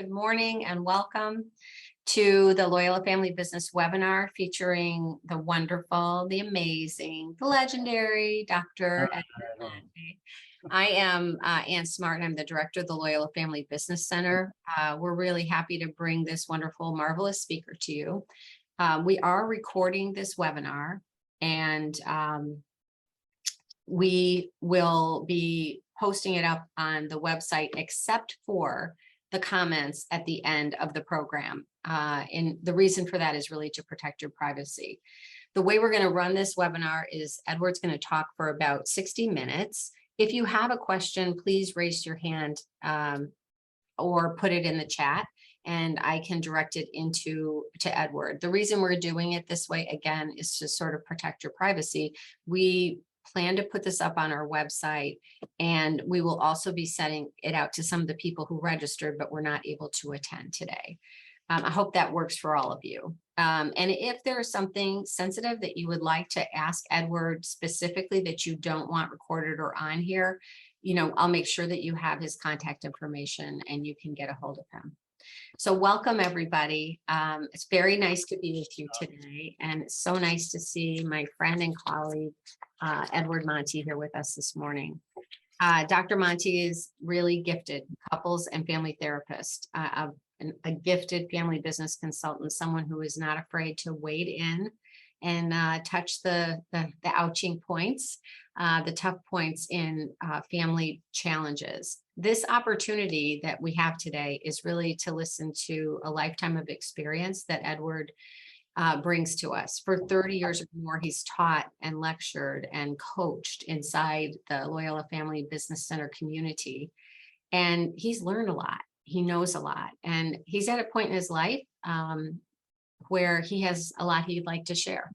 Good morning and welcome to the Loyola Family Business webinar featuring the wonderful, the amazing, the legendary Dr. Edward Monte. I am Ann Smart, and I'm the director of the Loyola Family Business Center. We're really happy to bring this wonderful, marvelous speaker to you. We are recording this webinar, and we will be posting it up on the website, except for the comments at the end of the program. And the reason for that is really to protect your privacy. The way we're going to run this webinar is Edward's going to talk for about 60 minutes. If you have a question, please raise your hand or put it in the chat, and I can direct it to Edward. The reason we're doing it this way, again, is to sort of protect your privacy. We plan to put this up on our website, and we will also be sending it out to some of the people who registered but were not able to attend today. I hope that works for all of you. And if there is something sensitive that you would like to ask Edward specifically that you don't want recorded or on here, I'll make sure that you have his contact information and you can get a hold of him. So welcome, everybody. It's very nice to be with you today, and it's so nice to see my friend and colleague, Edward Monte, here with us this morning. Dr. Monte is really gifted couples and family therapist, a gifted family business consultant, someone who is not afraid to wade in and touch the ouching points, the tough points in family challenges. This opportunity that we have today is really to listen to a lifetime of experience that Edward brings to us. For 30 years or more, he's taught and lectured and coached inside the Loyola Family Business Center community. And he's learned a lot. He knows a lot. And he's at a point in his life where he has a lot he'd like to share.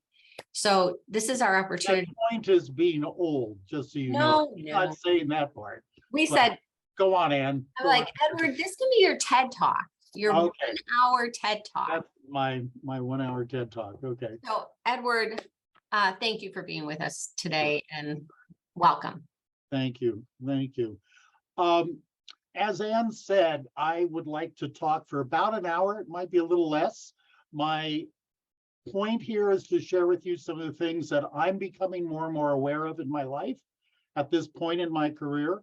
So this is our opportunity. That point is being old, just so you know. I'm not saying that part. We said, go on, Ann. I'm like, Edward, this can be your TED Talk, your 1 hour TED Talk. That's my 1 hour TED Talk. Okay. So Edward, thank you for being with us today and welcome. Thank you. Thank you. As Ann said, I would like to talk for about an hour. It might be a little less. My point here is to share with you some of the things that I'm becoming more and more aware of in my life at this point in my career,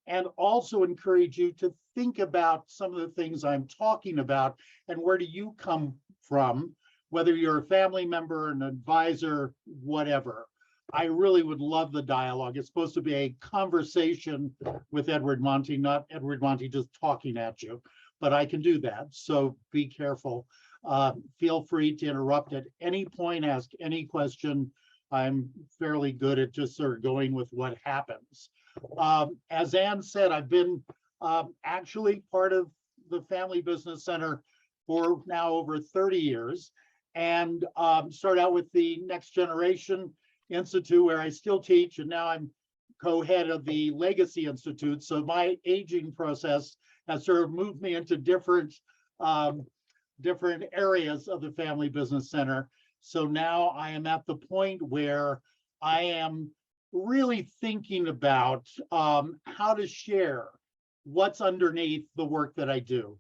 and also encourage you to think about some of the things I'm talking about and where do you come from, whether you're a family member, an advisor, whatever. I really would love the dialogue. It's supposed to be a conversation with Edward Monte, not Edward Monte just talking at you, but I can do that. So be careful. Feel free to interrupt at any point, ask any question. I'm fairly good at just sort of going with what happens. As Ann said, I've been actually part of the Family Business Center for now over 30 years, and started out with the Next Generation Institute, where I still teach, and now I'm co-head of the Legacy Institute. So my aging process has sort of moved me into different areas of the Family Business Center. So now I am at the point where I am really thinking about how to share what's underneath the work that I do.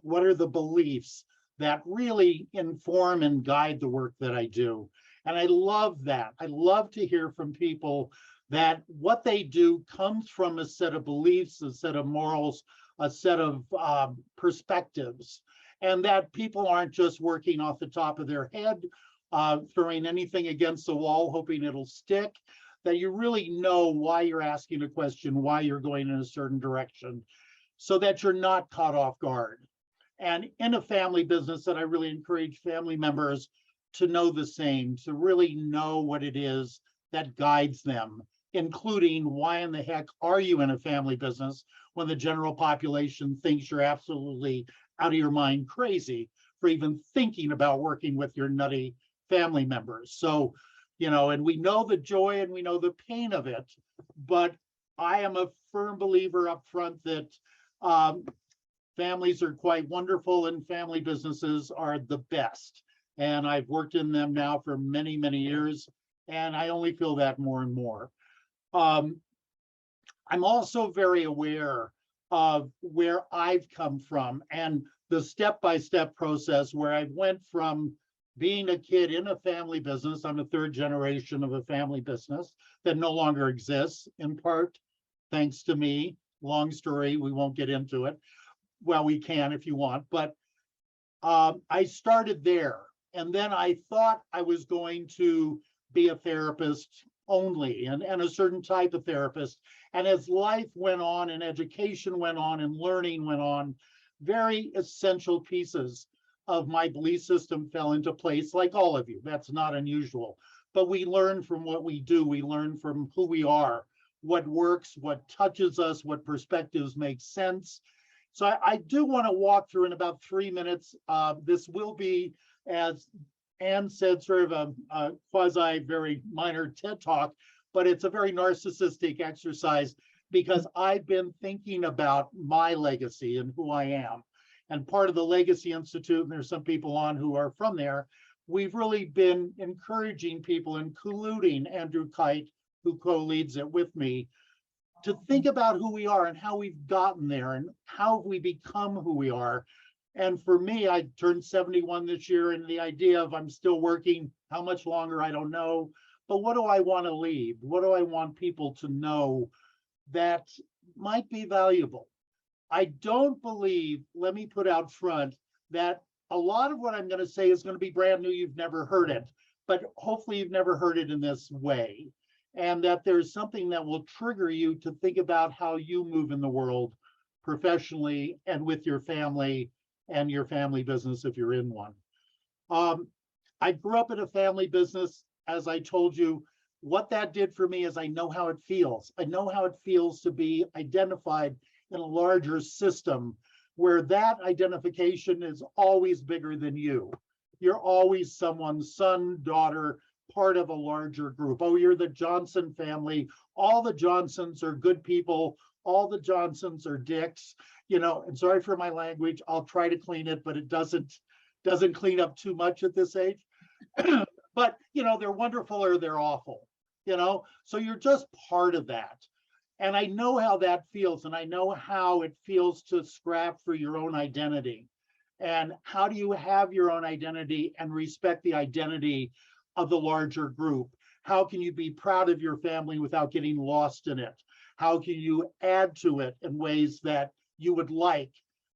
What are the beliefs that really inform and guide the work that I do? And I love that. I love to hear from people that what they do comes from a set of beliefs, a set of morals, a set of perspectives, and that people aren't just working off the top of their head, throwing anything against the wall, hoping it'll stick, that you really know why you're asking a question, why you're going in a certain direction, so that you're not caught off guard. And in a family business, that I really encourage family members to know the same, to really know what it is that guides them, including why in the heck are you in a family business when the general population thinks you're absolutely out of your mind crazy for even thinking about working with your nutty family members. So, and we know the joy and we know the pain of it, but I am a firm believer up front that families are quite wonderful and family businesses are the best. And I've worked in them now for many, many years, and I only feel that more and more. I'm also very aware of where I've come from and the step-by-step process where I went from being a kid in a family business. I'm the third generation of a family business that no longer exists, in part thanks to me. Long story, we won't get into it. Well, we can if you want, but I started there. And then I thought I was going to be a therapist only and a certain type of therapist. And as life went on and education went on and learning went on, very essential pieces of my belief system fell into place, like all of you. That's not unusual. But we learn from what we do. We learn from who we are, what works, what touches us, what perspectives make sense. So I do want to walk through in about 3 minutes. This will be, as Anne said, sort of a quasi very minor TED talk, but it's a very narcissistic exercise because I've been thinking about my legacy and who I am. And part of the Legacy Institute, and there's some people on who are from there, we've really been encouraging people, including Andrew Kite, who co-leads it with me, to think about who we are and how we've gotten there and how have we become who we are. And for me, I turned 71 this year, and the idea of I'm still working, how much longer, I don't know. But what do I want to leave? What do I want people to know that might be valuable? I don't believe, let me put out front, that a lot of what I'm going to say is going to be brand new. You've never heard it, but hopefully you've never heard it in this way. And that there's something that will trigger you to think about how you move in the world professionally and with your family and your family business if you're in one. I grew up in a family business. As I told you, what that did for me is I know how it feels. I know how it feels to be identified in a larger system where that identification is always bigger than you. You're always someone's son, daughter, part of a larger group. Oh, you're the Johnson family. All the Johnsons are good people. All the Johnsons are dicks. You know, and sorry for my language. I'll try to clean it, but it doesn't clean up too much at this age. But, you know, they're wonderful or they're awful, you know? So you're just part of that. And I know how that feels, and I know how it feels to scrap for your own identity. And how do you have your own identity and respect the identity of the larger group? How can you be proud of your family without getting lost in it? How can you add to it in ways that you would like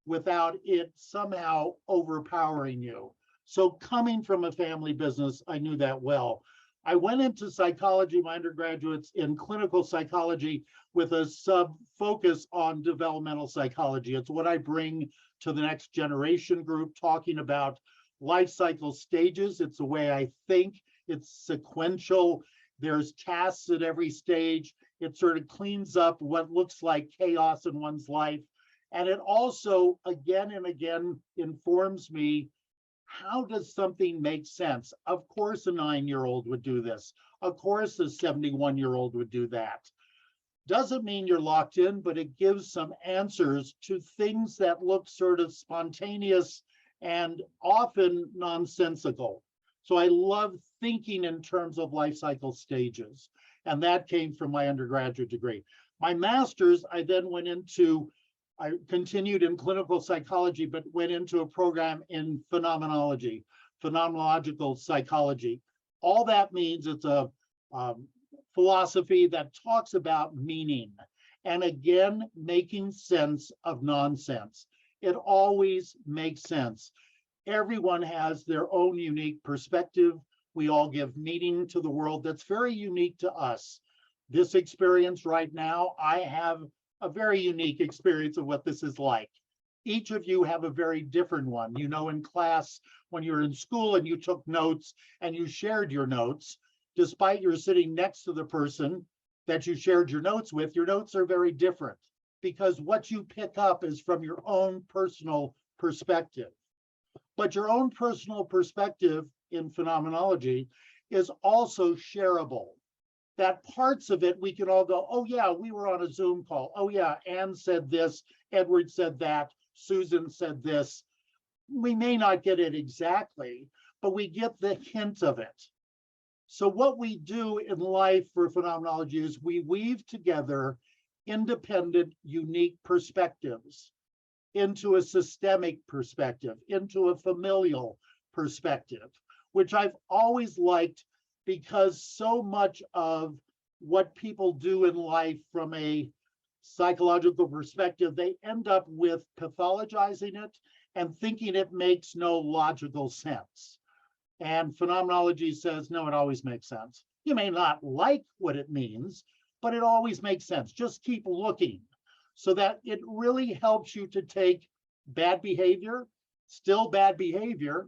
without it somehow overpowering you? So coming from a family business, I knew that well. I went into psychology, my undergraduates in clinical psychology with a sub focus on developmental psychology. It's what I bring to the next generation group, talking about life cycle stages. It's the way I think. It's sequential. There's tasks at every stage. It sort of cleans up what looks like chaos in one's life. And it also, again and again, informs me, how does something make sense? Of course, a 9-year-old would do this. Of course, a 71-year-old would do that. Doesn't mean you're locked in, but it gives some answers to things that look sort of spontaneous and often nonsensical. So I love thinking in terms of life cycle stages. And that came from my undergraduate degree. My master's, I continued in clinical psychology, but went into a program in phenomenology, phenomenological psychology. All that means it's a philosophy that talks about meaning and, again, making sense of nonsense. It always makes sense. Everyone has their own unique perspective. We all give meaning to the world that's very unique to us. This experience right now, I have a very unique experience of what this is like. Each of you have a very different one. You know, in class, when you're in school and you took notes and you shared your notes, despite you're sitting next to the person that you shared your notes with, your notes are very different because what you pick up is from your own personal perspective. But your own personal perspective in phenomenology is also shareable. That parts of it, we can all go, oh yeah, we were on a Zoom call. Oh yeah, Anne said this, Edward said that, Susan said this. We may not get it exactly, but we get the hint of it. So what we do in life for phenomenology is we weave together independent, unique perspectives into a systemic perspective, into a familial perspective, which I've always liked, because so much of what people do in life from a psychological perspective, they end up with pathologizing it and thinking it makes no logical sense. And phenomenology says, no, it always makes sense. You may not like what it means, but it always makes sense. Just keep looking, so that it really helps you to take bad behavior, still bad behavior,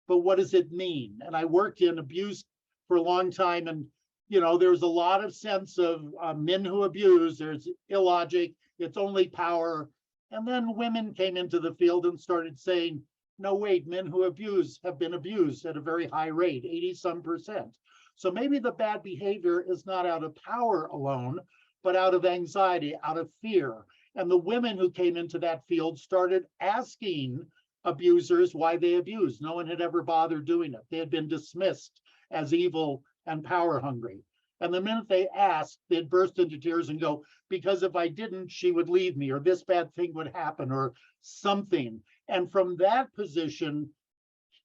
but what does it mean? And I worked in abuse for a long time, and there's a lot of sense of men who abuse, there's illogic, it's only power. And then women came into the field and started saying, no, wait, men who abuse have been abused at a very high rate, 80-some%. So maybe the bad behavior is not out of power alone, but out of anxiety, out of fear. And the women who came into that field started asking abusers why they abused. No one had ever bothered doing it. They had been dismissed as evil and power hungry. And the minute they asked, they'd burst into tears and go, because if I didn't, she would leave me, or this bad thing would happen, or something. And from that position,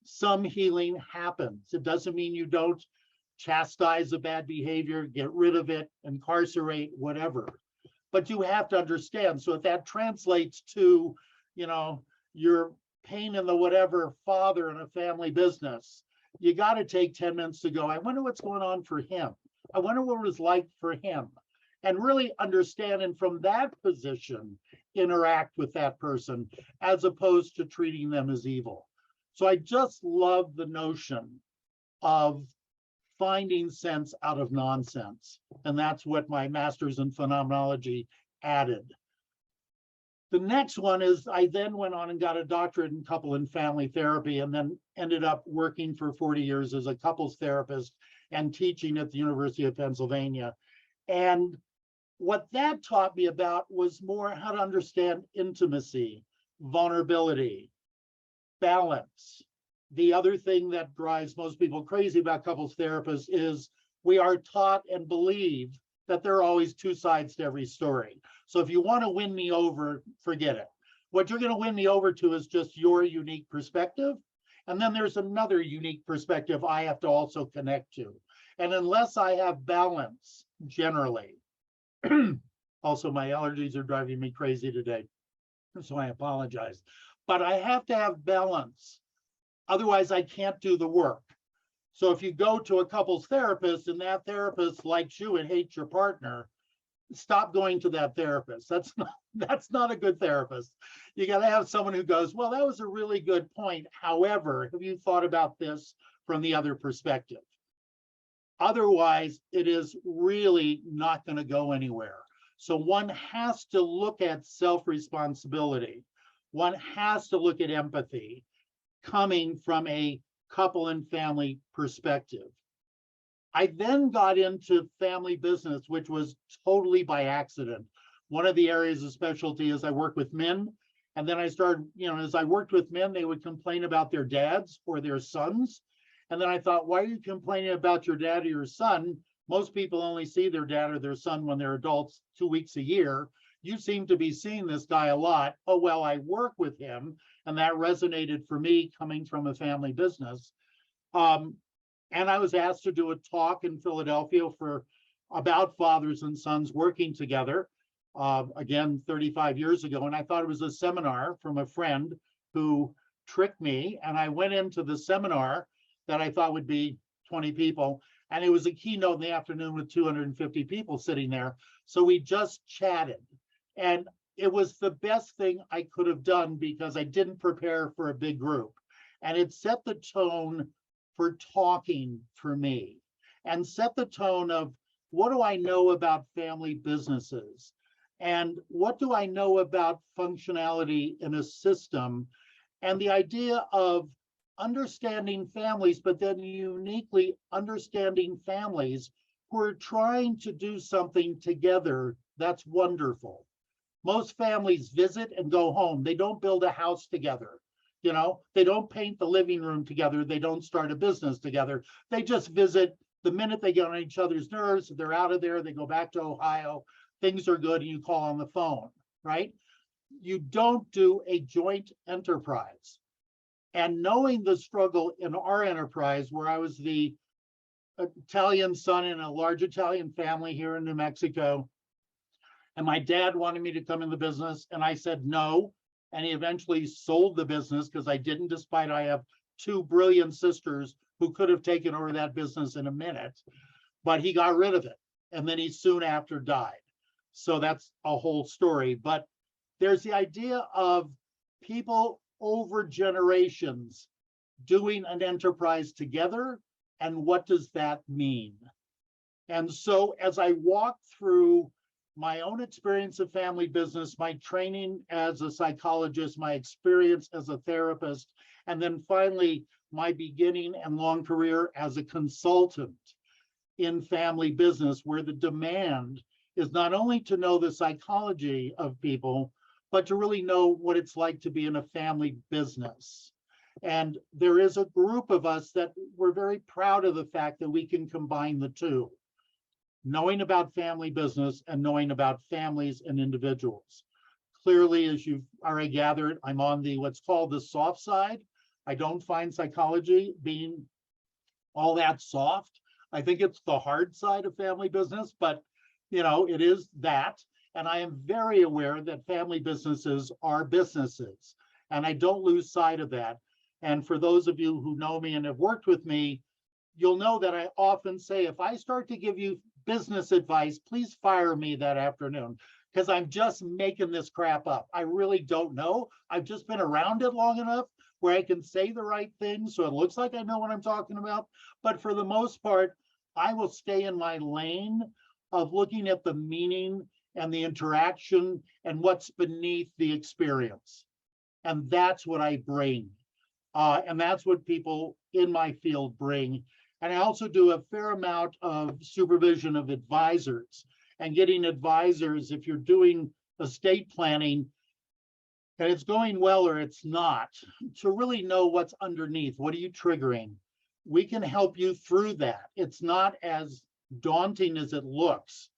some healing happens. It doesn't mean you don't chastise the bad behavior, get rid of it, incarcerate, whatever. But you have to understand. So if that translates to, your pain in the whatever father in a family business, you got to take 10 minutes to go, I wonder what's going on for him. I wonder what it was like for him. And really understand, and from that position, interact with that person, as opposed to treating them as evil. So I just love the notion of finding sense out of nonsense. And that's what my master's in phenomenology added. The next one is, I then went on and got a doctorate in couple and family therapy, and then ended up working for 40 years as a couples therapist and teaching at the University of Pennsylvania. And what that taught me about was more how to understand intimacy, vulnerability, balance. The other thing that drives most people crazy about couples therapists is we are taught and believe that there are always two sides to every story. So if you want to win me over, forget it. What you're going to win me over to is just your unique perspective. And then there's another unique perspective I have to also connect to. And unless I have balance, generally, also my allergies are driving me crazy today, so I apologize. But I have to have balance. Otherwise, I can't do the work. So if you go to a couples therapist and that therapist likes you and hates your partner, stop going to that therapist. That's not a good therapist. You got to have someone who goes, well, that was a really good point. However, have you thought about this from the other perspective? Otherwise, it is really not going to go anywhere. So one has to look at self-responsibility. One has to look at empathy coming from a couple and family perspective. I then got into family business, which was totally by accident. One of the areas of specialty is I work with men. And then I started, as I worked with men, they would complain about their dads or their sons. And then I thought, why are you complaining about your dad or your son? Most people only see their dad or their son when they're adults 2 weeks a year. You seem to be seeing this guy a lot. Oh, well, I work with him. And that resonated for me coming from a family business. And I was asked to do a talk in Philadelphia about fathers and sons working together, again, 35 years ago. And I thought it was a seminar from a friend who tricked me. And I went into the seminar that I thought would be 20 people. And it was a keynote in the afternoon with 250 people sitting there. So we just chatted. And it was the best thing I could have done because I didn't prepare for a big group. And it set the tone for talking for me, and set the tone of what do I know about family businesses? And what do I know about functionality in a system? And the idea of understanding families, but then uniquely understanding families who are trying to do something together that's wonderful. Most families visit and go home. They don't build a house together. They don't paint the living room together. They don't start a business together. They just visit. The minute they get on each other's nerves, they're out of there. They go back to Ohio. things are good and you call on the phone, right? You don't do a joint enterprise. And knowing the struggle in our enterprise, where I was the Italian son in a large Italian family here in New Mexico, and my dad wanted me to come in the business, and I said no. And he eventually sold the business because I didn't, despite I have two brilliant sisters who could have taken over that business in a minute, but he got rid of it. And then he soon after died. So that's a whole story. But there's the idea of people over generations doing an enterprise together. And what does that mean? And so as I walked through my own experience of family business, my training as a psychologist, my experience as a therapist, and then finally my beginning and long career as a consultant in family business, where the demand is not only to know the psychology of people, but to really know what it's like to be in a family business. And there is a group of us that we're very proud of the fact that we can combine the two, knowing about family business and knowing about families and individuals. Clearly, as you've already gathered, I'm on the what's called the soft side. I don't find psychology being all that soft. I think it's the hard side of family business, but it is that. And I am very aware that family businesses are businesses, and I don't lose sight of that. And for those of you who know me and have worked with me, you'll know that I often say, if I start to give you business advice, please fire me that afternoon, because I'm just making this crap up. I really don't know. I've just been around it long enough where I can say the right things, so it looks like I know what I'm talking about. But for the most part, I will stay in my lane of looking at the meaning and the interaction and what's beneath the experience. And that's what I bring. And that's what people in my field bring. And I also do a fair amount of supervision of advisors, and getting advisors, if you're doing estate planning and it's going well or it's not, to really know what's underneath. What are you triggering? We can help you through that. It's not as daunting as it looks,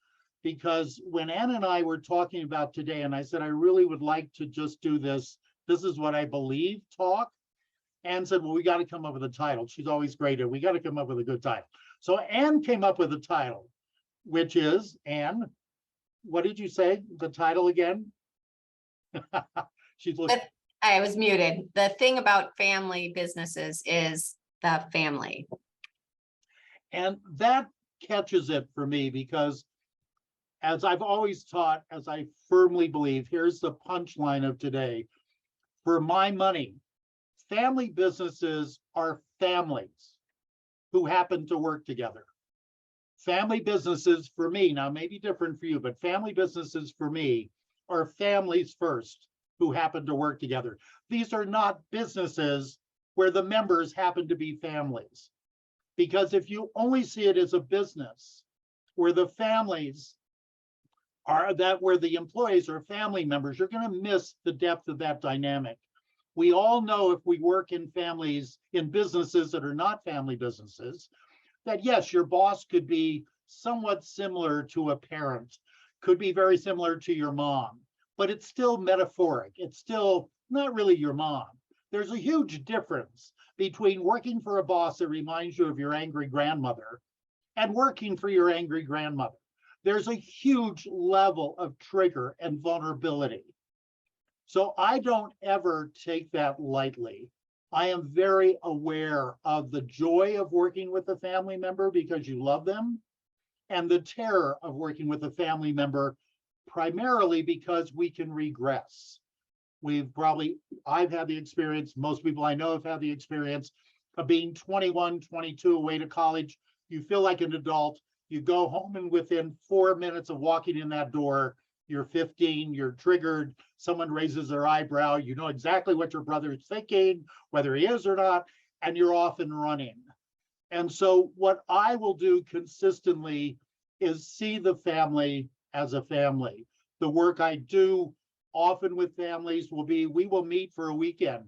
because when Ann and I were talking about today, and I said, I really would like to just do this is what I believe talk. Ann said, well, we got to come up with a title. She's always great at, we got to come up with a good title. So Ann came up with a title, which is, Ann, what did you say? The title again? She's looking. I was muted. The thing about family businesses is the family. And that catches it for me, because as I've always taught, as I firmly believe, here's the punchline of today. For my money, family businesses are families who happen to work together. Family businesses for me, now may be different for you, but family businesses for me are families first who happen to work together. These are not businesses where the members happen to be families. Because if you only see it as a business where the families are that, where the employees are family members, you're going to miss the depth of that dynamic. We all know, if we work in families, in businesses that are not family businesses, that yes, your boss could be somewhat similar to a parent, could be very similar to your mom, but it's still metaphoric. It's still not really your mom. There's a huge difference between working for a boss that reminds you of your angry grandmother and working for your angry grandmother. There's a huge level of trigger and vulnerability. So I don't ever take that lightly. I am very aware of the joy of working with a family member because you love them, and the terror of working with a family member primarily because we can regress. I've had the experience, most people I know have had the experience of being 21, 22, away to college. You feel like an adult. You go home, and within 4 minutes of walking in that door, you're 15, you're triggered, someone raises their eyebrow, you know exactly what your brother is thinking, whether he is or not, and you're off and running. And so what I will do consistently is see the family as a family. The work I do often with families will be, we will meet for a weekend.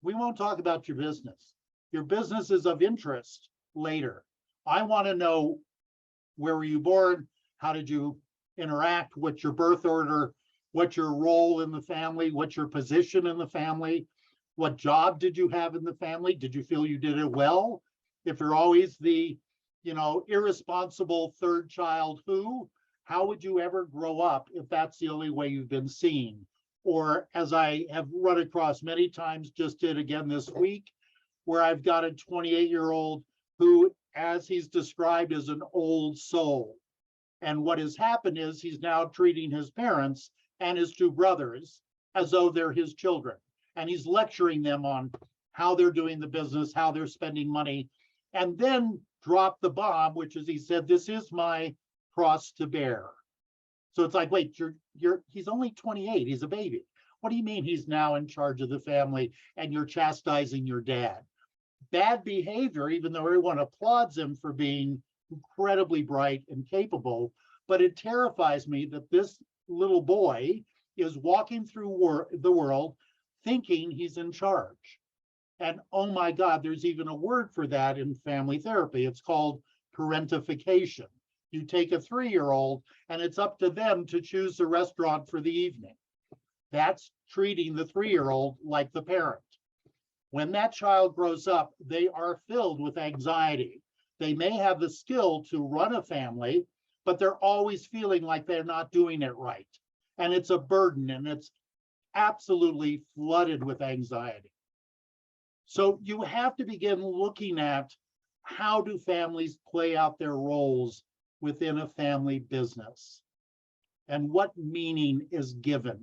We won't talk about your business. Your business is of interest later. I want to know, where were you born? How did you interact, what's your birth order, what's your role in the family, what's your position in the family, what job did you have in the family? Did you feel you did it well? If you're always the, irresponsible third child, how would you ever grow up if that's the only way you've been seen? Or as I have run across many times, just did again this week, where I've got a 28-year-old who, as he's described, is an old soul. And what has happened is he's now treating his parents and his two brothers as though they're his children. And he's lecturing them on how they're doing the business, how they're spending money, and then drop the bomb, which is, he said, this is my cross to bear. So it's like, wait, he's only 28, he's a baby. What do you mean he's now in charge of the family and you're chastising your dad? Bad behavior, even though everyone applauds him for being incredibly bright and capable, but it terrifies me that this little boy is walking through the world thinking he's in charge. And oh my God, there's even a word for that in family therapy. It's called parentification. You take a 3-year-old and it's up to them to choose the restaurant for the evening. That's treating the 3-year-old like the parent. When that child grows up, they are filled with anxiety. They may have the skill to run a family, but they're always feeling like they're not doing it right. And it's a burden, and it's absolutely flooded with anxiety. So you have to begin looking at, how do families play out their roles within a family business? And what meaning is given?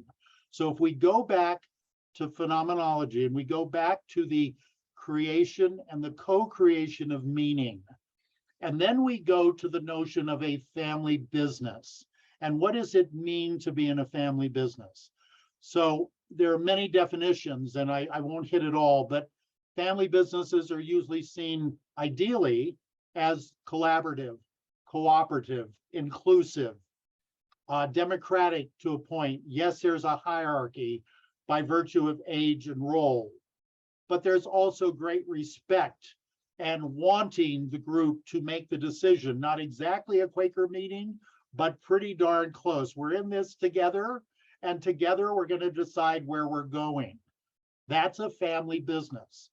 So if we go back to phenomenology and we go back to the creation and the co-creation of meaning, and then we go to the notion of a family business, and what does it mean to be in a family business? So there are many definitions, and I won't hit it all, but family businesses are usually seen ideally as collaborative, cooperative, inclusive, democratic to a point. Yes, there's a hierarchy by virtue of age and role, but there's also great respect and wanting the group to make the decision. Not exactly a Quaker meeting, but pretty darn close. We're in this together, and together we're going to decide where we're going. That's a family business.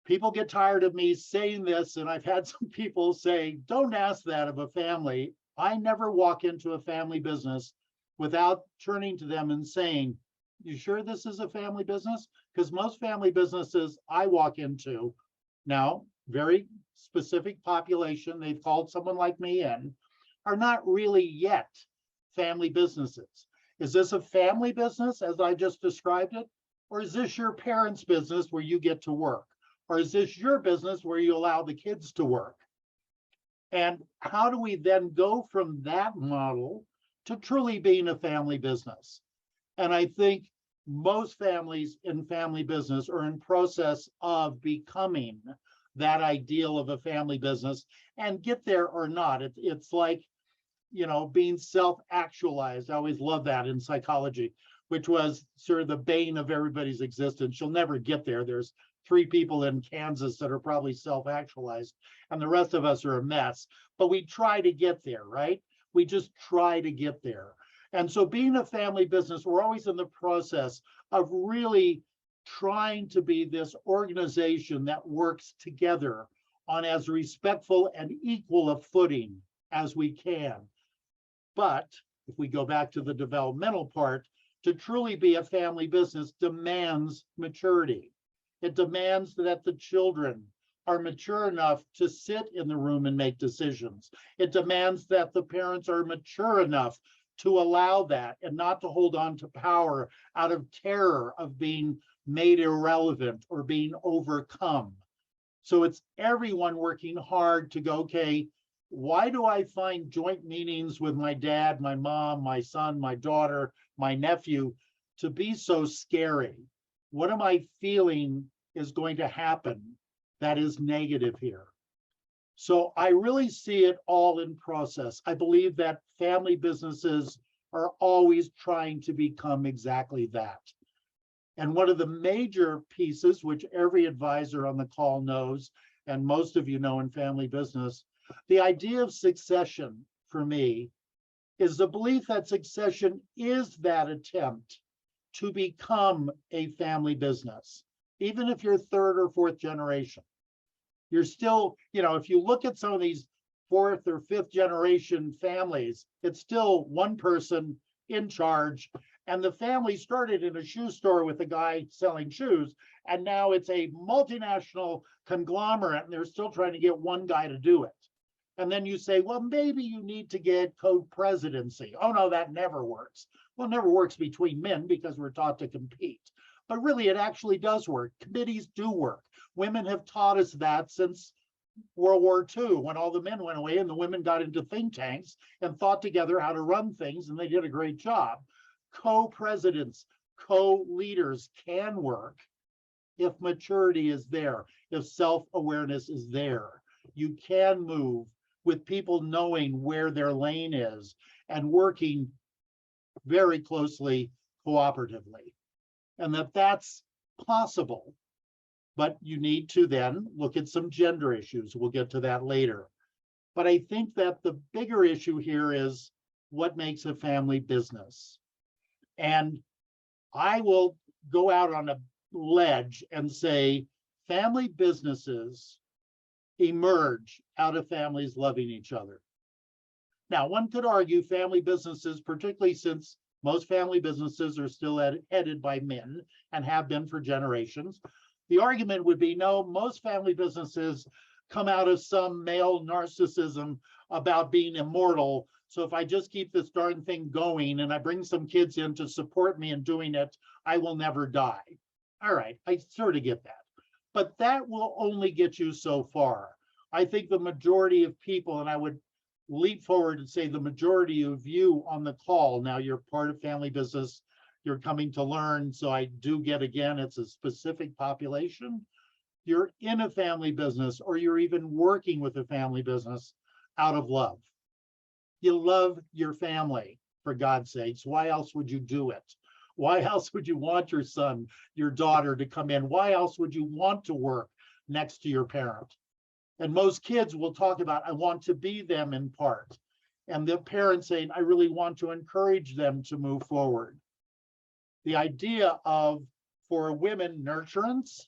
People get tired of me saying this, and I've had some people say, don't ask that of a family. I never walk into a family business without turning to them and saying, you sure this is a family business? Because most family businesses I walk into now, very specific population, they've called someone like me in, are not really yet family businesses. Is this a family business as I just described it? Or is this your parents' business where you get to work? Or is this your business where you allow the kids to work? And how do we then go from that model to truly being a family business? And I think most families in family business are in process of becoming that ideal of a family business, and get there or not. It's like, being self-actualized. I always love that in psychology, which was sort of the bane of everybody's existence. You'll never get there. There's 3 people in Kansas that are probably self-actualized, and the rest of us are a mess. But we try to get there, right? We just try to get there. And so being a family business, we're always in the process of really trying to be this organization that works together on as respectful and equal a footing as we can. But if we go back to the developmental part, to truly be a family business demands maturity. It demands that the children are mature enough to sit in the room and make decisions. It demands that the parents are mature enough to allow that and not to hold on to power out of terror of being made irrelevant or being overcome. So it's everyone working hard to go, okay, why do I find joint meetings with my dad, my mom, my son, my daughter, my nephew to be so scary? What am I feeling is going to happen that is negative here? So I really see it all in process. I believe that family businesses are always trying to become exactly that. And one of the major pieces, which every advisor on the call knows, and most of you know in family business, the idea of succession for me is the belief that succession is that attempt to become a family business. Even if you're third or fourth generation, you're still, if you look at some of these fourth or fifth generation families, it's still one person in charge. And the family started in a shoe store with a guy selling shoes, and now it's a multinational conglomerate, and they're still trying to get one guy to do it. And then you say, well, maybe you need to get co-presidency. Oh, no, that never works. Well, it never works between men because we're taught to compete. But really, it actually does work. Committees do work. Women have taught us that since World War II, when all the men went away and the women got into think tanks and thought together how to run things, and they did a great job. Co-presidents, co-leaders can work if maturity is there, if self-awareness is there. You can move with people knowing where their lane is and working very closely cooperatively, and that's possible. But you need to then look at some gender issues. We'll get to that later. But I think that the bigger issue here is what makes a family business. And I will go out on a ledge and say family businesses emerge out of families loving each other. Now, one could argue family businesses, particularly since most family businesses are still headed by men and have been for generations. The argument would be, no, most family businesses come out of some male narcissism about being immortal. So if I just keep this darn thing going and I bring some kids in to support me in doing it, I will never die. All right, I sort of get that. But that will only get you so far. I think the majority of people, and I would leap forward and say the majority of you on the call, now you're part of family business, you're coming to learn, so I do get, again, it's a specific population. You're in a family business, or you're even working with a family business out of love. You love your family, for God's sakes. Why else would you do it? Why else would you want your son, your daughter to come in? Why else would you want to work next to your parent? And most kids will talk about, I want to be them in part. And the parents saying, I really want to encourage them to move forward. The idea of, for women, nurturance,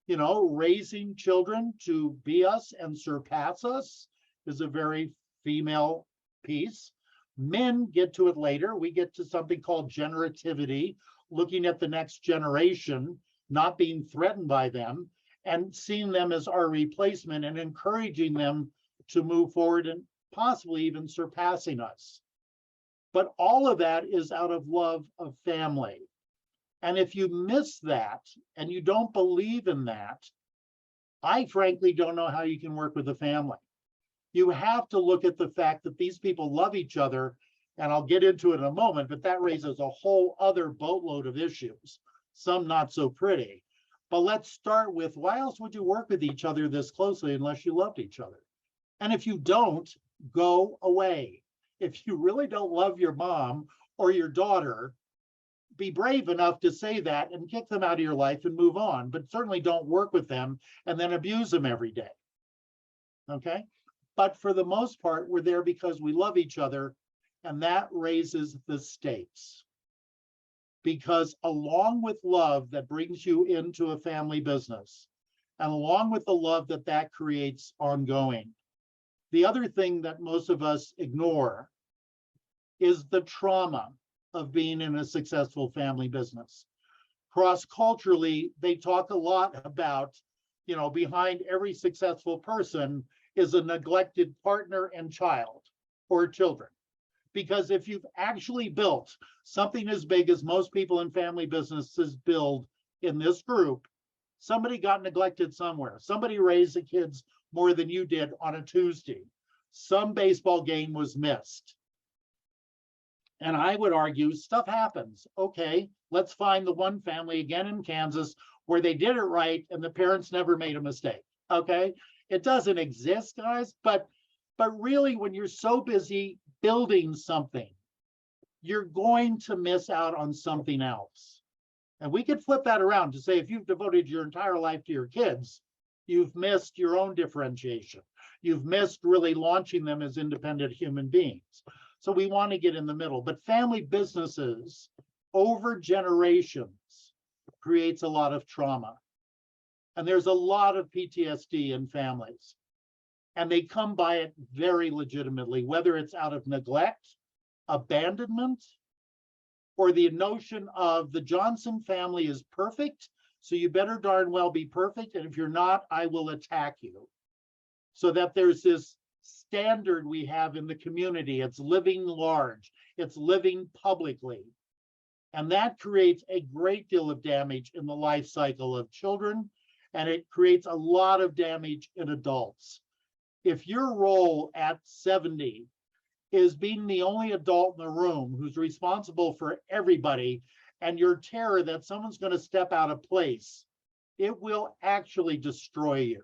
raising children to be us and surpass us is a very female piece. Men get to it later. We get to something called generativity, looking at the next generation, not being threatened by them, and seeing them as our replacement and encouraging them to move forward and possibly even surpassing us. But all of that is out of love of family. And if you miss that and you don't believe in that, I frankly don't know how you can work with a family. You have to look at the fact that these people love each other, and I'll get into it in a moment, but that raises a whole other boatload of issues, some not so pretty. But let's start with, why else would you work with each other this closely unless you loved each other? And if you don't, go away. If you really don't love your mom or your daughter, be brave enough to say that and kick them out of your life and move on, but certainly don't work with them and then abuse them every day. Okay? But for the most part, we're there because we love each other, and that raises the stakes. Because along with love that brings you into a family business, and along with the love that creates ongoing, the other thing that most of us ignore is the trauma of being in a successful family business. Cross-culturally, they talk a lot about, behind every successful person is a neglected partner and child or children. Because if you've actually built something as big as most people in family businesses build in this group, somebody got neglected somewhere. Somebody raised the kids more than you did on a Tuesday. Some baseball game was missed. And I would argue stuff happens. Okay, let's find the one family again in Kansas where they did it right and the parents never made a mistake. Okay, it doesn't exist, guys, but really when you're so busy building something, you're going to miss out on something else. And we could flip that around to say, if you've devoted your entire life to your kids, you've missed your own differentiation. You've missed really launching them as independent human beings. So we want to get in the middle, but family businesses over generations creates a lot of trauma. And there's a lot of PTSD in families. And they come by it very legitimately, whether it's out of neglect, abandonment, or the notion of the Johnson family is perfect, so you better darn well be perfect. And if you're not, I will attack you. So that there's this standard we have in the community. It's living large, it's living publicly. And that creates a great deal of damage in the life cycle of children, and it creates a lot of damage in adults. If your role at 70 is being the only adult in the room who's responsible for everybody, and your terror that someone's going to step out of place, it will actually destroy you.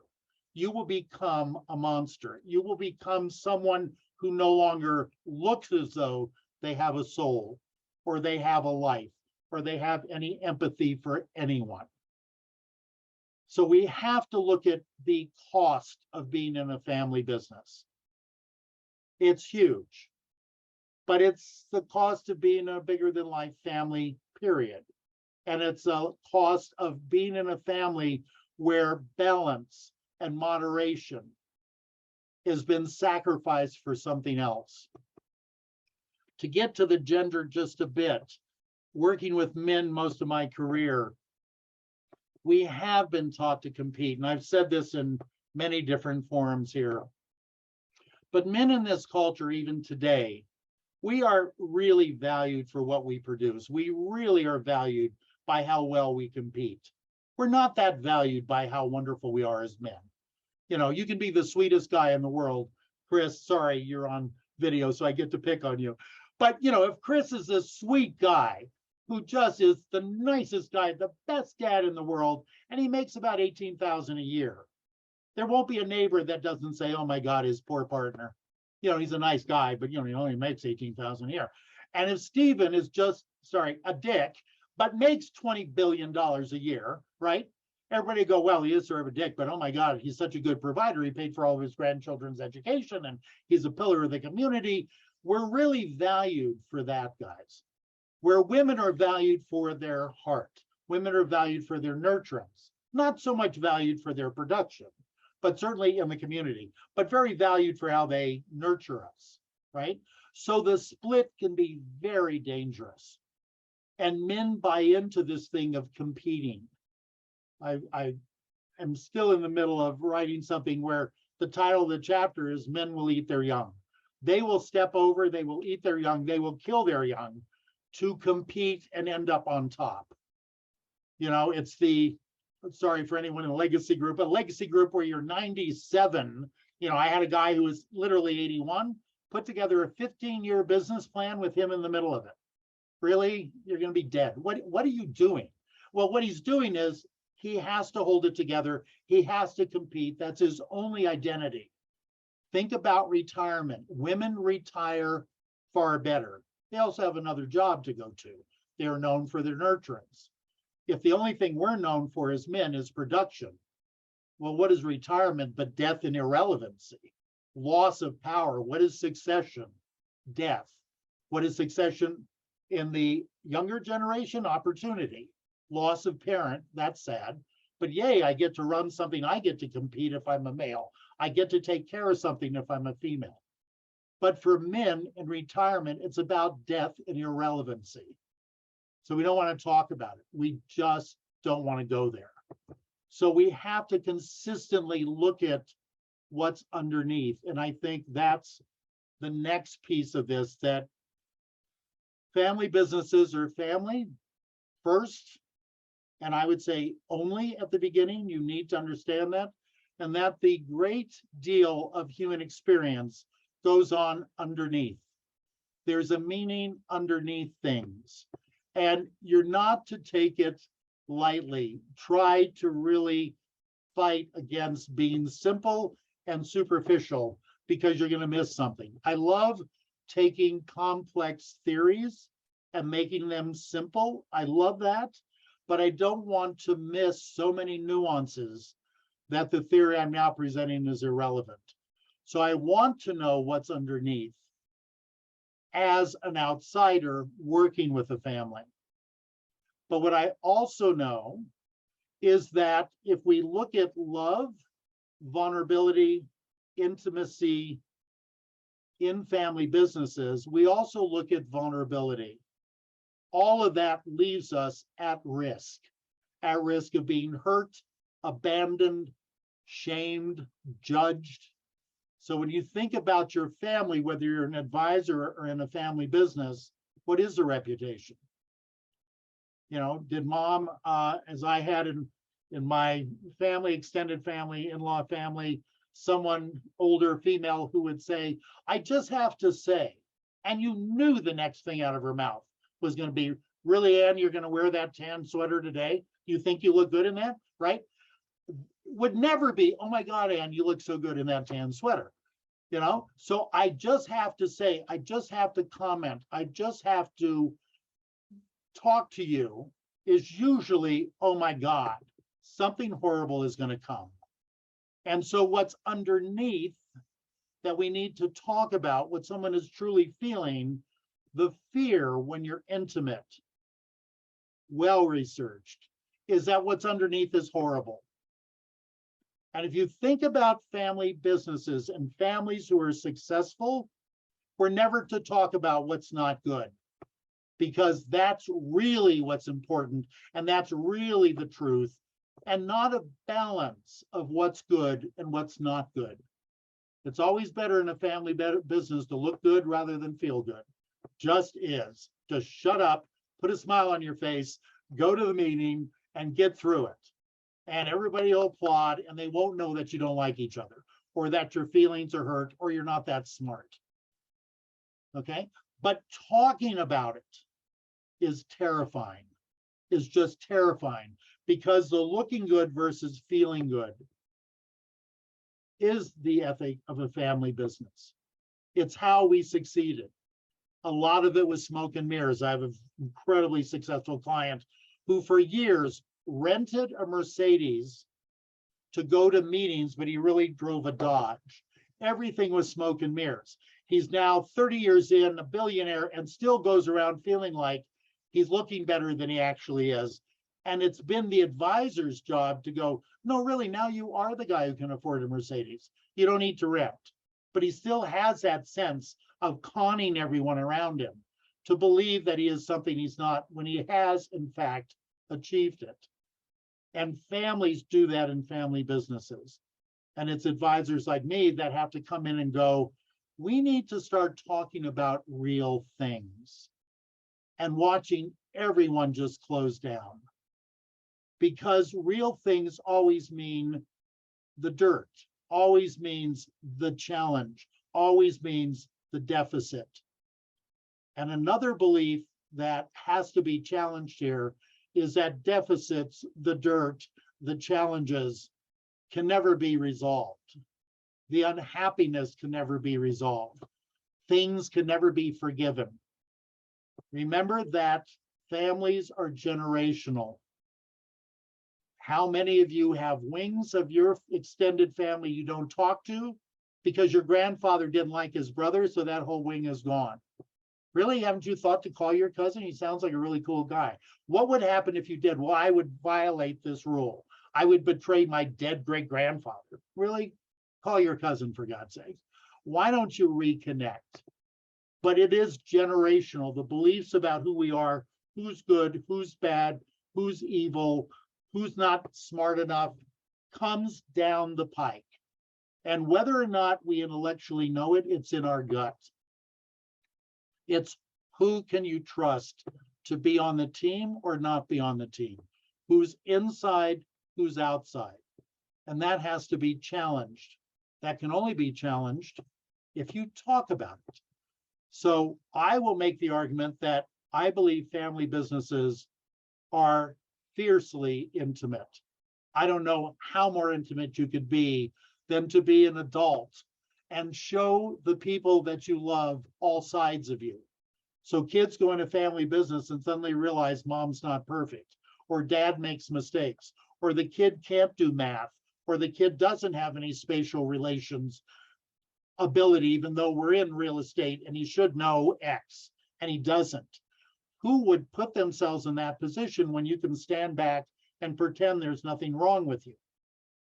You will become a monster. You will become someone who no longer looks as though they have a soul, or they have a life, or they have any empathy for anyone. So we have to look at the cost of being in a family business. It's huge, but it's the cost of being a bigger than life family, period. And it's a cost of being in a family where balance and moderation has been sacrificed for something else. To get to the gender just a bit, working with men most of my career, we have been taught to compete. And I've said this in many different forums here. But men in this culture, even today, we are really valued for what we produce. We really are valued by how well we compete. We're not that valued by how wonderful we are as men. You know, you can be the sweetest guy in the world. Chris, sorry, you're on video, so I get to pick on you. But, you know, if Chris is a sweet guy who just is the nicest guy, the best dad in the world, and he makes about $18,000 a year, there won't be a neighbor that doesn't say, oh my God, his poor partner. You know, he's a nice guy, but, you know, he only makes $18,000 a year. And if Stephen is just, sorry, a dick, but makes $20 billion a year, right? Everybody go, well, he is sort of a dick, but oh my God, he's such a good provider. He paid for all of his grandchildren's education, and he's a pillar of the community. We're really valued for that, guys. Where women are valued for their heart. Women are valued for their nurturance. Not so much valued for their production, but certainly in the community, but very valued for how they nurture us, right? So the split can be very dangerous. And men buy into this thing of competing. I am still in the middle of writing something where the title of the chapter is Men Will Eat Their Young. They will step over, they will eat their young, they will kill their young to compete and end up on top. You know, it's the, sorry for anyone in a legacy group where you're 97. You know, I had a guy who was literally 81, put together a 15-year business plan with him in the middle of it. Really? You're going to be dead. What are you doing? Well, what he's doing is he has to hold it together. He has to compete. That's his only identity. Think about retirement. Women retire far better. They also have another job to go to. They are known for their nurturance. If the only thing we're known for as men is production, well, what is retirement but death and irrelevancy? Loss of power. What is succession? Death. What is succession in the younger generation? Opportunity. Loss of parent. That's sad. But yay, I get to run something. I get to compete if I'm a male. I get to take care of something if I'm a female. But for men in retirement, it's about death and irrelevancy. So we don't want to talk about it. We just don't want to go there. So we have to consistently look at what's underneath. And I think that's the next piece of this, that family businesses are family first. And I would say only at the beginning. You need to understand that. And that the great deal of human experience goes on underneath. There's a meaning underneath things. And you're not to take it lightly. Try to really fight against being simple and superficial, because you're going to miss something. I love taking complex theories and making them simple. I love that, but I don't want to miss so many nuances that the theory I'm now presenting is irrelevant. So I want to know what's underneath. as an outsider working with a family. But what I also know is that if we look at love, vulnerability, intimacy in family businesses, we also look at vulnerability. All of that leaves us at risk of being hurt, abandoned, shamed, judged. So when you think about your family, whether you're an advisor or in a family business, what is the reputation? You know, did mom, as I had in my family, extended family, in-law family, someone older female who would say, I just have to say, and you knew the next thing out of her mouth was going to be, really, Ann, you're going to wear that tan sweater today? You think you look good in that, right? Would never be, oh my God, Ann, you look so good in that tan sweater. You know, so I just have to say, I just have to comment, I just have to talk to you, is usually, oh my God, something horrible is going to come. And so what's underneath that we need to talk about, what someone is truly feeling, the fear when you're intimate, well-researched, is that what's underneath is horrible. And if you think about family businesses and families who are successful, we're never to talk about what's not good, because that's really what's important. And that's really the truth, and not a balance of what's good and what's not good. It's always better in a family business to look good rather than feel good. Just is. Just shut up, put a smile on your face, go to the meeting and get through it. And everybody will applaud, and they won't know that you don't like each other, or that your feelings are hurt, or you're not that smart. Okay? But talking about it is terrifying, is just terrifying, because the looking good versus feeling good is the ethic of a family business. It's how we succeeded. A lot of it was smoke and mirrors. I have an incredibly successful client who for years rented a Mercedes to go to meetings, but he really drove a Dodge. Everything was smoke and mirrors. He's now 30 years in, a billionaire, and still goes around feeling like he's looking better than he actually is. And it's been the advisor's job to go, no, really, now you are the guy who can afford a Mercedes. You don't need to rent. But he still has that sense of conning everyone around him to believe that he is something he's not, when he has, in fact, achieved it. And families do that in family businesses. And it's advisors like me that have to come in and go, we need to start talking about real things and watching everyone just close down. Because real things always mean the dirt, always means the challenge, always means the deficit. And another belief that has to be challenged here is that deficits, the dirt, the challenges can never be resolved. The unhappiness can never be resolved. Things can never be forgiven. Remember that families are generational. How many of you have wings of your extended family you don't talk to because your grandfather didn't like his brother, so that whole wing is gone? Really, haven't you thought to call your cousin? He sounds like a really cool guy. What would happen if you did? Well, I would violate this rule. I would betray my dead great-grandfather. Really? Call your cousin, for God's sake. Why don't you reconnect? But it is generational. The beliefs about who we are, who's good, who's bad, who's evil, who's not smart enough, comes down the pike. And whether or not we intellectually know it, it's in our gut. It's who can you trust to be on the team or not be on the team? Who's inside, who's outside? And that has to be challenged. That can only be challenged if you talk about it. So I will make the argument that I believe family businesses are fiercely intimate. I don't know how more intimate you could be than to be an adult and show the people that you love all sides of you. So kids go into family business and suddenly realize mom's not perfect, or dad makes mistakes, or the kid can't do math, or the kid doesn't have any spatial relations. ability, even though we're in real estate and he should know X and he doesn't. Who would put themselves in that position when you can stand back and pretend there's nothing wrong with you?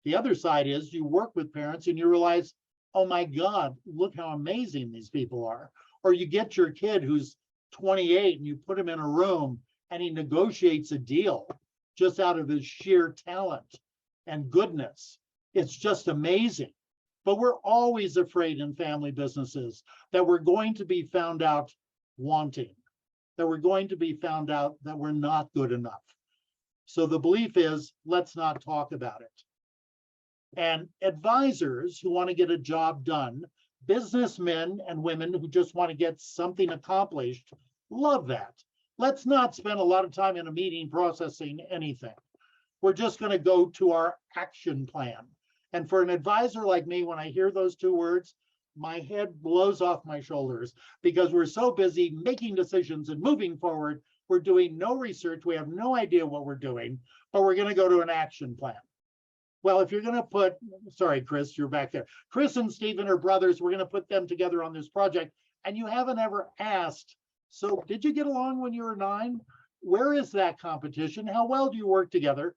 The other side is you work with parents and you realize, oh my God, look how amazing these people are. Or you get your kid who's 28 and you put him in a room and he negotiates a deal just out of his sheer talent and goodness. It's just amazing. But we're always afraid in family businesses that we're going to be found out wanting, that we're going to be found out that we're not good enough. So the belief is, let's not talk about it. And advisors who want to get a job done, businessmen and women who just want to get something accomplished, love that. Let's not spend a lot of time in a meeting processing anything. We're just going to go to our action plan. And for an advisor like me, when I hear those two words, my head blows off my shoulders because we're so busy making decisions and moving forward. We're doing no research. We have no idea what we're doing, but we're going to go to an action plan. Well, if you're going to put, sorry, Chris, you're back there. Chris and Stephen are brothers. We're going to put them together on this project. And you haven't ever asked, so did you get along when you were 9? Where is that competition? How well do you work together?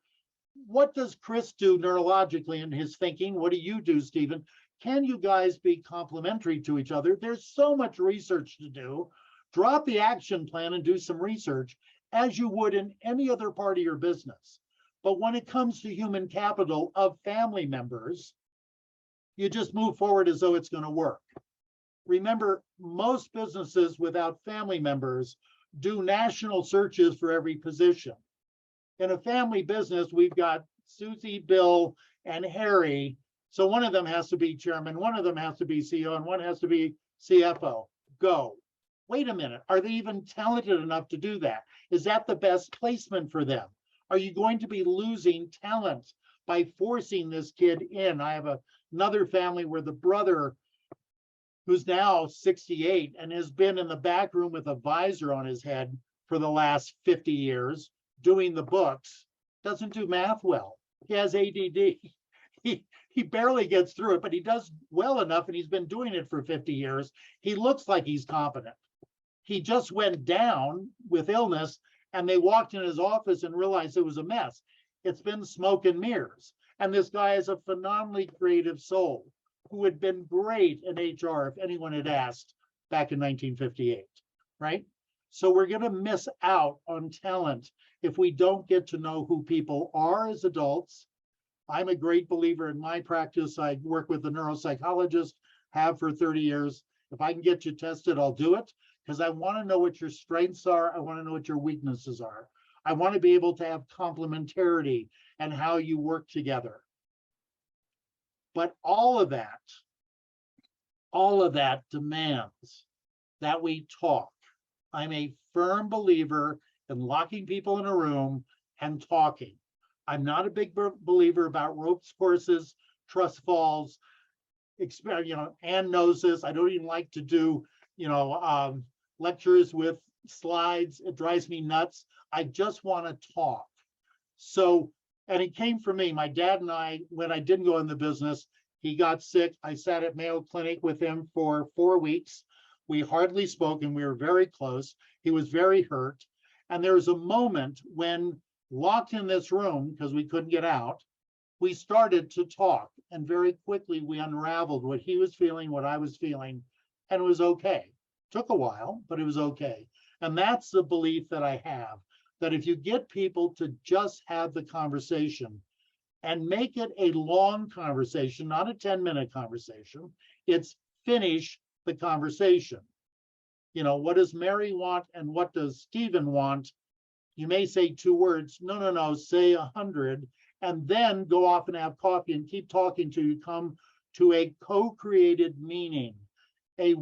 What does Chris do neurologically in his thinking? What do you do, Stephen? Can you guys be complementary to each other? There's so much research to do. Drop the action plan and do some research as you would in any other part of your business. But when it comes to human capital of family members, you just move forward as though it's going to work. Remember, most businesses without family members do national searches for every position. In a family business, we've got Susie, Bill, and Harry. So one of them has to be chairman, one of them has to be CEO, and one has to be CFO. Go. Wait a minute. Are they even talented enough to do that? Is that the best placement for them? Are you going to be losing talent by forcing this kid in? I have another family where the brother, who's now 68 and has been in the back room with a visor on his head for the last 50 years, doing the books, doesn't do math well. He has ADD. He barely gets through it, but he does well enough, and he's been doing it for 50 years. He looks like he's competent. He just went down with illness, and they walked in his office and realized it was a mess. It's been smoke and mirrors. And this guy is a phenomenally creative soul who had been great in HR if anyone had asked back in 1958, right? So we're going to miss out on talent if we don't get to know who people are as adults. I'm a great believer in my practice. I work with a neuropsychologist, have for 30 years. If I can get you tested, I'll do it because I want to know what your strengths are. I want to know what your weaknesses are. I want to be able to have complementarity and how you work together. But all of that demands that we talk. I'm a firm believer in locking people in a room and talking. I'm not a big believer about ropes courses, trust falls, Ann knows this. I don't even like to do, lectures with slides. It drives me nuts. I just want to talk. So, and it came from me. My dad and I, when I didn't go in the business, he got sick. I sat at Mayo Clinic with him for 4 weeks. We hardly spoke and we were very close. He was very hurt. And there was a moment when, locked in this room because we couldn't get out, we started to talk. And very quickly we unraveled what he was feeling, what I was feeling, and it was okay. Took a while, but it was okay. And that's the belief that I have, that if you get people to just have the conversation and make it a long conversation, not a 10-minute conversation, it's finish the conversation. What does Mary want and what does Stephen want? You may say 2 words. No, say 100, and then go off and have coffee and keep talking till you come to a co-created meaning, a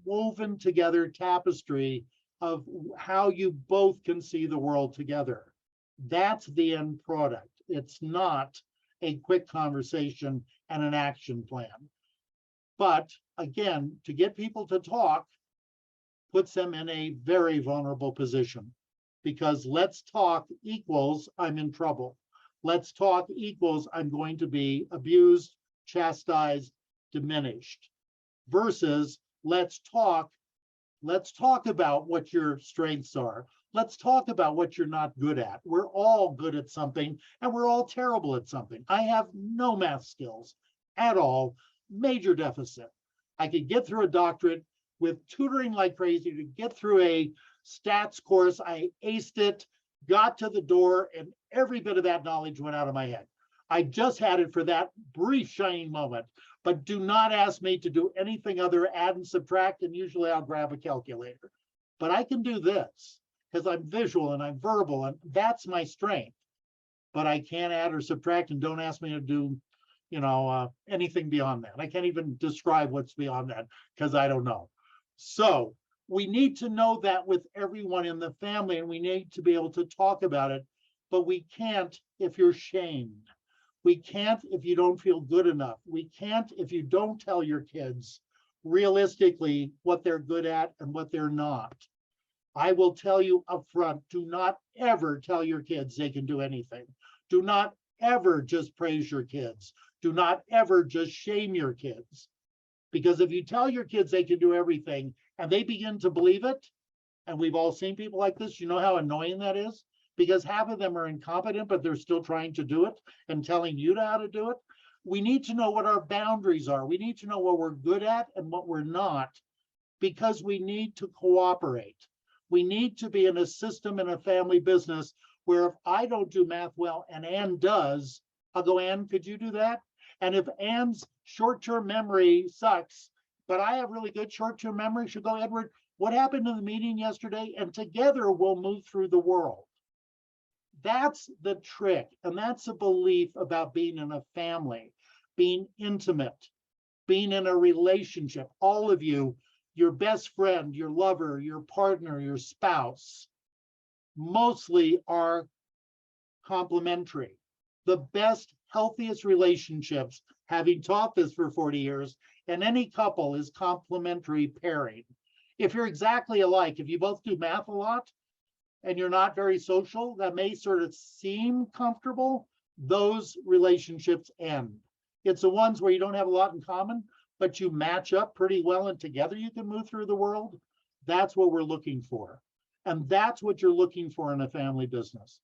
woven together tapestry of how you both can see the world together. That's the end product. It's not a quick conversation and an action plan. But again, to get people to talk puts them in a very vulnerable position, because let's talk equals I'm in trouble. Let's talk equals I'm going to be abused, chastised, diminished. versus let's talk about what your strengths are. Let's talk about what you're not good at. We're all good at something and we're all terrible at something. I have no math skills at all, major deficit. I could get through a doctorate with tutoring like crazy to get through a stats course. I aced it, got to the door, and every bit of that knowledge went out of my head. I just had it for that brief shining moment, but do not ask me to do anything other add and subtract, and usually I'll grab a calculator. But I can do this because I'm visual and I'm verbal, and that's my strength. But I can't add or subtract, and don't ask me to do, anything beyond that. I can't even describe what's beyond that because I don't know. So we need to know that with everyone in the family, and we need to be able to talk about it, but we can't if you're shamed. We can't if you don't feel good enough. We can't if you don't tell your kids realistically what they're good at and what they're not. I will tell you up front, do not ever tell your kids they can do anything. Do not ever just praise your kids. Do not ever just shame your kids. Because if you tell your kids they can do everything and they begin to believe it, and we've all seen people like this, you know how annoying that is? Because half of them are incompetent, but they're still trying to do it and telling you how to do it. We need to know what our boundaries are. We need to know what we're good at and what we're not, because we need to cooperate. We need to be in a system in a family business where if I don't do math well and Ann does, I'll go, Ann, could you do that? And if Ann's short-term memory sucks, but I have really good short-term memory, she'll go, Edward, what happened in the meeting yesterday? And together we'll move through the world. That's the trick. And that's a belief about being in a family, being intimate, being in a relationship. All of you, your best friend, your lover, your partner, your spouse, mostly are complementary. The best, healthiest relationships, having taught this for 40 years, and any couple is complementary pairing. If you're exactly alike, if you both do math a lot and you're not very social, that may sort of seem comfortable, those relationships end. It's the ones where you don't have a lot in common, but you match up pretty well and together you can move through the world. That's what we're looking for. And that's what you're looking for in a family business.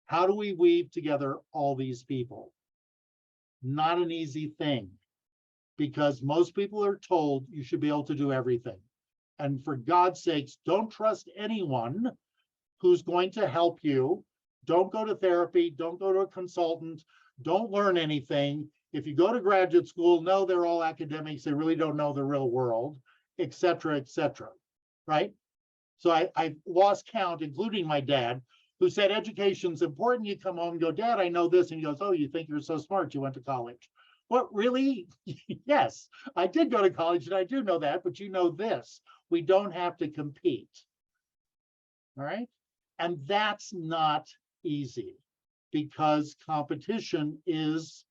How do we weave together all these people? Not an easy thing, because most people are told you should be able to do everything. And for God's sakes, don't trust anyone who's going to help you. Don't go to therapy. Don't go to a consultant. Don't learn anything. If you go to graduate school, no, they're all academics. They really don't know the real world, et cetera, right? So I lost count, including my dad, who said education's important. You come home and go, Dad, I know this. And he goes, oh, you think you're so smart, you went to college. What, really? Yes, I did go to college and I do know that, but you know this. We don't have to compete. All right. And that's not easy, because competition is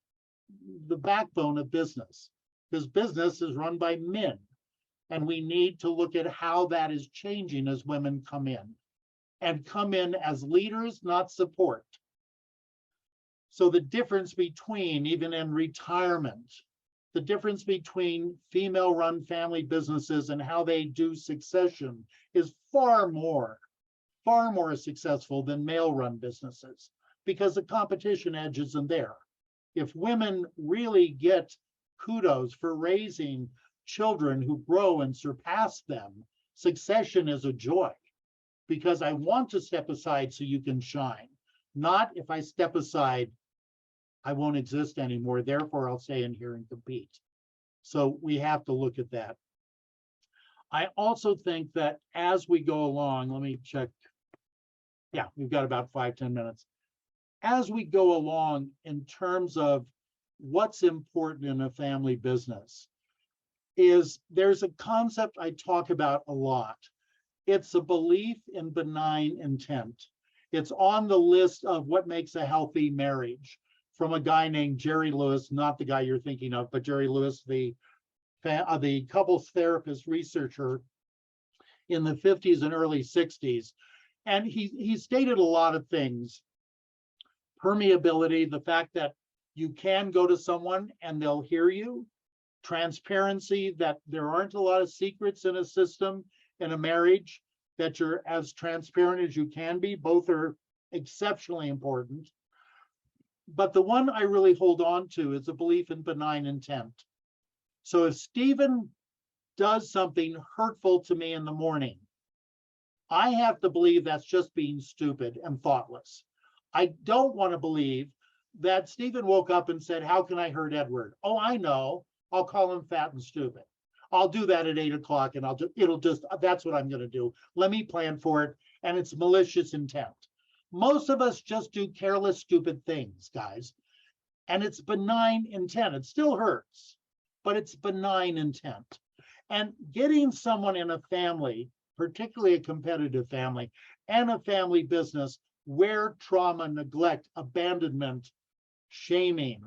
the backbone of business, because business is run by men. And we need to look at how that is changing as women come in, and come in as leaders, not support. So the difference between, even in retirement, the difference between female-run family businesses and how they do succession is far more successful than male-run businesses, because the competition edge isn't there. If women really get kudos for raising children who grow and surpass them, succession is a joy, because I want to step aside so you can shine. Not if I step aside, I won't exist anymore, therefore I'll stay in here and compete. So we have to look at that. I also think that as we go along, let me check. Yeah, we've got about 5-10 minutes. As we go along in terms of what's important in a family business, is there's a concept I talk about a lot. It's a belief in benign intent. It's on the list of what makes a healthy marriage, from a guy named Jerry Lewis, not the guy you're thinking of, but Jerry Lewis, the couples therapist researcher in the 50s and early 60s. And he stated a lot of things. Permeability, the fact that you can go to someone and they'll hear you, transparency, that there aren't a lot of secrets in a system, in a marriage, that you're as transparent as you can be. Both are exceptionally important. But the one I really hold on to is a belief in benign intent. So if Stephen does something hurtful to me in the morning, I have to believe that's just being stupid and thoughtless. I don't want to believe that Stephen woke up and said, how can I hurt Edward? Oh, I know. I'll call him fat and stupid. I'll do that at 8 o'clock and that's what I'm going to do. Let me plan for it. And it's malicious intent. Most of us just do careless, stupid things, guys. And it's benign intent. It still hurts, but it's benign intent. And getting someone in a family, particularly a competitive family, and a family business where trauma, neglect, abandonment, shaming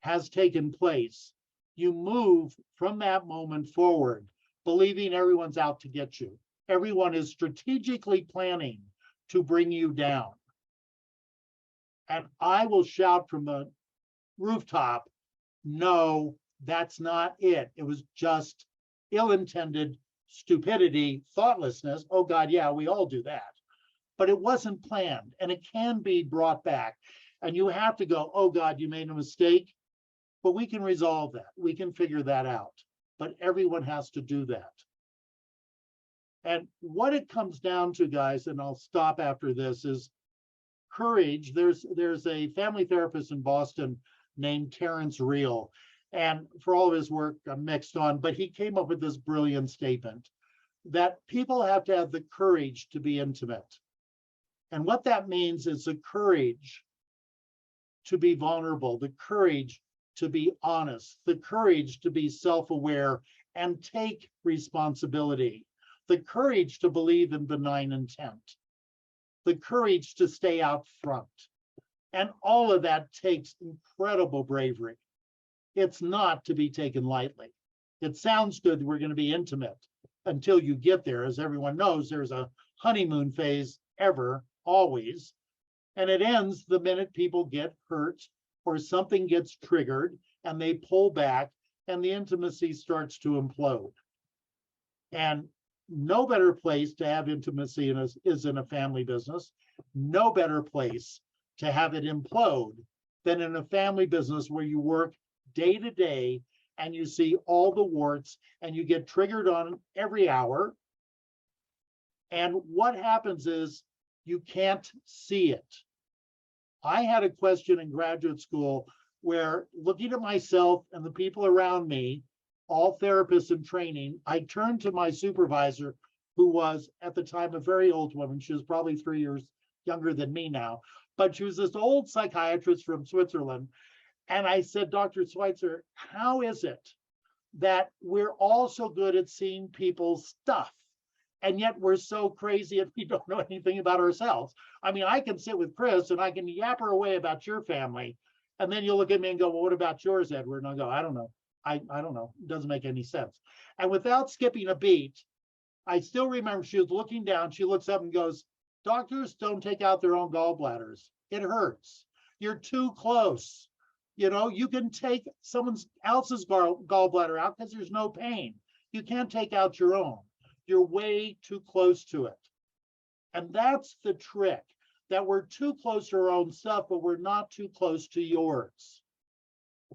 has taken place, you move from that moment forward, believing everyone's out to get you. Everyone is strategically planning to bring you down. And I will shout from the rooftop, no, that's not it. It was just ill-intended stupidity, thoughtlessness. Oh God, yeah, we all do that. But it wasn't planned, and it can be brought back. And you have to go, oh God, you made a mistake, but we can resolve that. We can figure that out. But everyone has to do that. And what it comes down to, guys, and I'll stop after this, is courage. There's a family therapist in Boston named Terrence Real. And for all of his work, I'm mixed on, but he came up with this brilliant statement that people have to have the courage to be intimate. And what that means is the courage to be vulnerable, the courage to be honest, the courage to be self-aware and take responsibility, the courage to believe in benign intent, the courage to stay out front. And all of that takes incredible bravery. It's not to be taken lightly. It sounds good, we're going to be intimate, until you get there. As everyone knows, there's a honeymoon phase always, and it ends the minute people get hurt or something gets triggered and they pull back and the intimacy starts to implode. And no better place to have intimacy is in a family business. No better place to have it implode than in a family business where you work day to day and you see all the warts and you get triggered on every hour. And what happens is you can't see it. I had a question in graduate school where, looking at myself and the people around me, all therapists in training, I turned to my supervisor, who was at the time a very old woman. She was probably 3 years younger than me now, but she was this old psychiatrist from Switzerland. And I said, Dr. Schweitzer, how is it that we're all so good at seeing people's stuff, and yet we're so crazy if we don't know anything about ourselves? I mean, I can sit with Chris and I can yapper away about your family, and then you'll look at me and go, well, what about yours, Edward? And I'll go, I don't know. I don't know. It doesn't make any sense. And without skipping a beat, I still remember she was looking down. She looks up and goes, doctors don't take out their own gallbladders. It hurts. You're too close. You know, you can take someone else's gallbladder out because there's no pain. You can't take out your own. You're way too close to it. And that's the trick, that we're too close to our own stuff, but we're not too close to yours.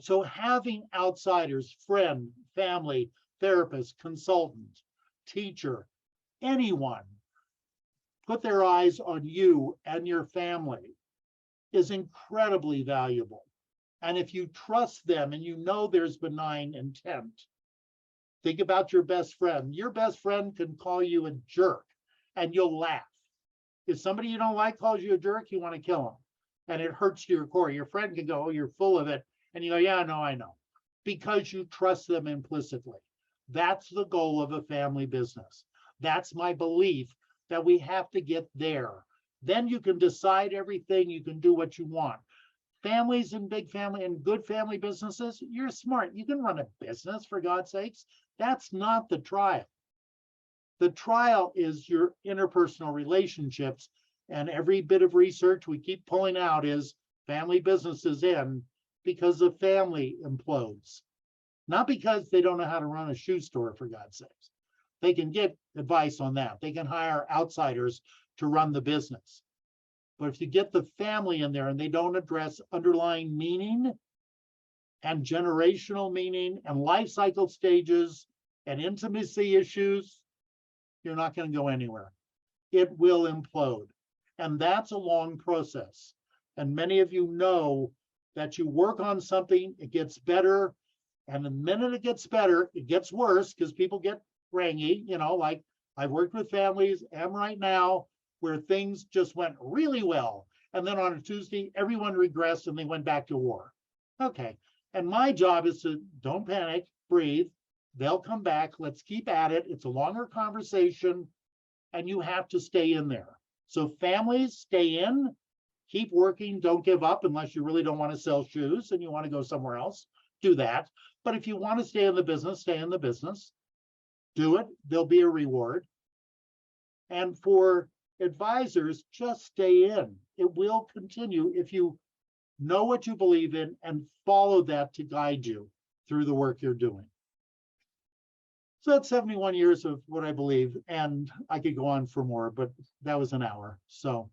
So having outsiders, friend, family, therapist, consultant, teacher, anyone, put their eyes on you and your family is incredibly valuable. And if you trust them and you know there's benign intent, think about your best friend. Your best friend can call you a jerk and you'll laugh. If somebody you don't like calls you a jerk, you want to kill them. And it hurts to your core. Your friend can go, oh, you're full of it. And you go, yeah, no, I know. Because you trust them implicitly. That's the goal of a family business. That's my belief, that we have to get there. Then you can decide everything. You can do what you want. Families and big family and good family businesses, you're smart. You can run a business, for God's sakes. That's not the trial. The trial is your interpersonal relationships. And every bit of research we keep pulling out is family businesses end because the family implodes, Not because they don't know how to run a shoe store, for God's sakes. They can get advice on that. They can hire outsiders to run the business. But if you get the family in there and they don't address underlying meaning and generational meaning and life cycle stages and intimacy issues, you're not going to go anywhere. It will implode. And that's a long process. And many of you know that you work on something, it gets better. And the minute it gets better, it gets worse because people get rangy, like I've worked with families, am right now, where things just went really well. And then on a Tuesday, everyone regressed and they went back to war. Okay. And my job is to don't panic, breathe. They'll come back. Let's keep at it. It's a longer conversation and you have to stay in there. So families, stay in, keep working, don't give up unless you really don't want to sell shoes and you want to go somewhere else, do that. But if you want to stay in the business, stay in the business, do it. There'll be a reward. And for advisors, just stay in. It will continue if you know what you believe in and follow that to guide you through the work you're doing. So that's 71 years of what I believe, and I could go on for more, but that was an hour. So